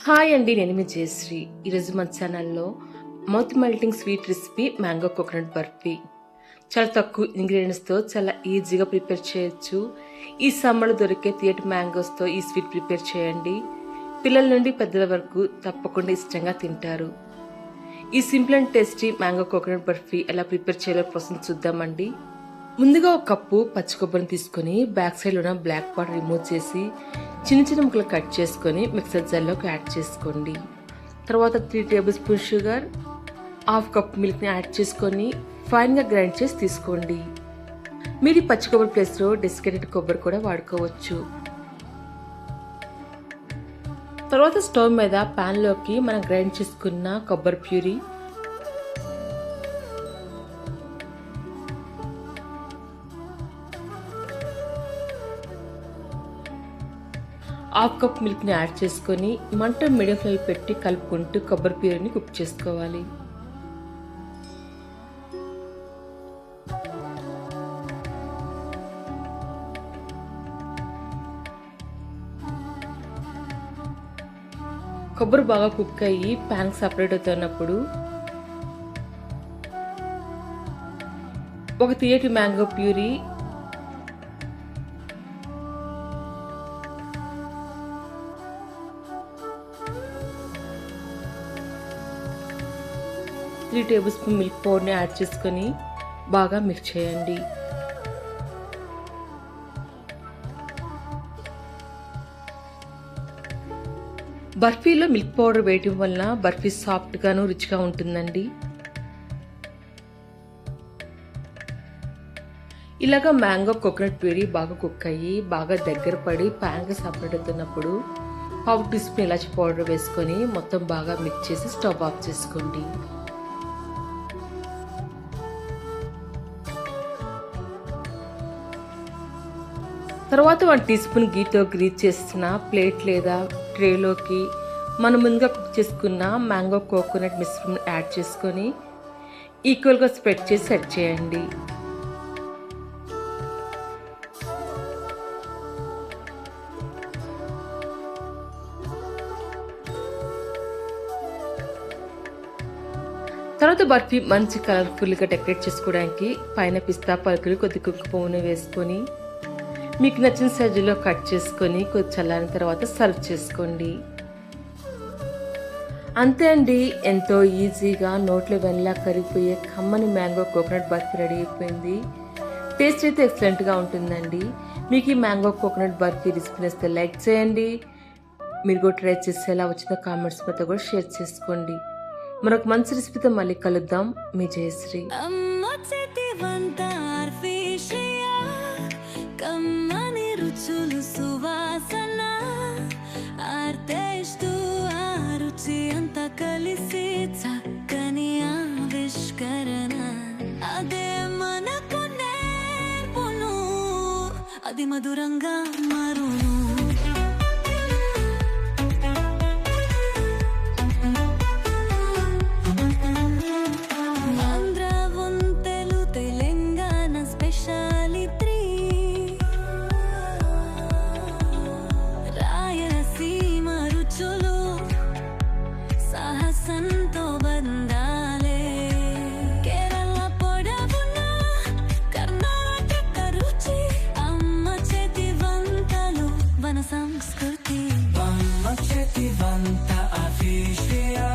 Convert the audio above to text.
Hi అండి, నేను మీ జయశ్రీ. ఈరోజు మన ఛానల్లో mouth melting sweet recipe mango coconut barfi. చాలా తక్కువ ఇంగ్రీడియంట్స్తో చాలా ఈజీగా ప్రిపేర్ చేయొచ్చు. ఈ సమ్మర్లో దొరికే తీయటి మ్యాంగోస్తో ఈ స్వీట్ ప్రిపేర్ చేయండి. పిల్లల నుండి పెద్దల వరకు తప్పకుండా ఇష్టంగా తింటారు. ఈ simple and tasty mango coconut barfi ఎలా ప్రిపేర్ చేయాలో ప్రాసెస్ చూద్దామండి. ముందుగా ఒక కప్పు పచ్చి కొబ్బరిని తీసుకొని బ్యాక్ సైడ్లో ఉన్న బ్లాక్ పార్ట్ రిమూవ్ చేసి చిన్న చిన్న ముక్కలు కట్ చేసుకొని మిక్సర్ జార్లోకి యాడ్ చేసుకోండి. తర్వాత 3 tablespoon sugar, half cup మిల్క్ని యాడ్ చేసుకొని ఫైన్గా గ్రైండ్ చేసి తీసుకోండి. మీరు ఈ పచ్చి కొబ్బరి ప్లేస్లో డెసికేటెడ్ కొబ్బరి కూడా వాడుకోవచ్చు. తర్వాత స్టవ్ మీద ప్యాన్లోకి మనం గ్రైండ్ చేసుకున్న కొబ్బరి ప్యూరీ, హాఫ్ కప్ మిల్క్ని యాడ్ చేసుకొని మంట మీడియం ఫ్లేమ్ పెట్టి కలుపుకుంటూ కొబ్బరి ప్యూరీని కుక్ చేసుకోవాలి. కొబ్బరి బాగా కుక్ అయ్యి ప్యాన్ సపరేట్ అవుతున్నప్పుడు ఒక తీయటి mango puree, three table spoon milk పౌడర్ని యాడ్ చేసుకొని బాగా మిక్స్ చేయండి. బర్ఫీలో మిల్క్ పౌడర్ వేయటం వలన బర్ఫీ సాఫ్ట్గాను రుచిగా ఉంటుందండి. ఇలాగా మ్యాంగో కోకోనట్ ప్యూరీ బాగా కుక్ అయ్యి బాగా దగ్గర పడి ప్యాన్గా సపరేట్ అవుతున్నప్పుడు హాఫ్ టీ స్పూన్ ఇలాచి పౌడర్ వేసుకొని మొత్తం బాగా మిక్స్ చేసి స్టవ్ ఆఫ్ చేసుకోండి. తర్వాత 1 టీ స్పూన్ గీతో గ్రీజ్ చేసిన ప్లేట్ లేదా ట్రేలోకి మనం ముందుగా కుక్ చేసుకున్న మ్యాంగో కోకోనట్ మిశ్రమం యాడ్ చేసుకొని ఈక్వల్గా స్ప్రెడ్ చేసి సెట్ చేయండి. తర్వాత బర్ఫీ మంచి కలర్ఫుల్గా డెకరేట్ చేసుకోవడానికి పైన పిస్తా పలుకులు కొద్ది కుంకుమ పువ్వును వేసుకొని మీకు నచ్చిన సైజులో కట్ చేసుకొని కొద్ది చల్లారిన తర్వాత సర్వ్ చేసుకోండి. అంతే అండి, ఎంతో ఈజీగా నోట్లో వెన్నలా కరిగిపోయే కమ్మని మ్యాంగో కోకోనట్ బర్ఫీ రెడీ అయిపోయింది. టేస్ట్ అయితే ఎక్సలెంట్గా ఉంటుందండి. మీకు ఈ మ్యాంగో కోకోనట్ బర్ఫీ రెసిపీ నచ్చితే లైక్ చేయండి. మీరు కూడా ట్రై చేసి ఎలా వచ్చిందో కామెంట్స్ మీద కూడా షేర్ చేసుకోండి. మరొక మంచి రెసిపీతో మళ్ళీ కలుద్దాం. మీ జయశ్రీ. సువాసన ఆర్తేస్తూ ఆ రుచి అంతా కలిసి చక్కని ఆవిష్కరణ, అదే మనకు నేర్పును, అది మధురంగా మారును. సాహసంతో బంధాలే కేరళ పొడవున కర్ణాటక రుచి, అమ్మ చేతి వంటలు వన సంస్కృతి, అమ్మ చేతి వంట అఫీషియల్.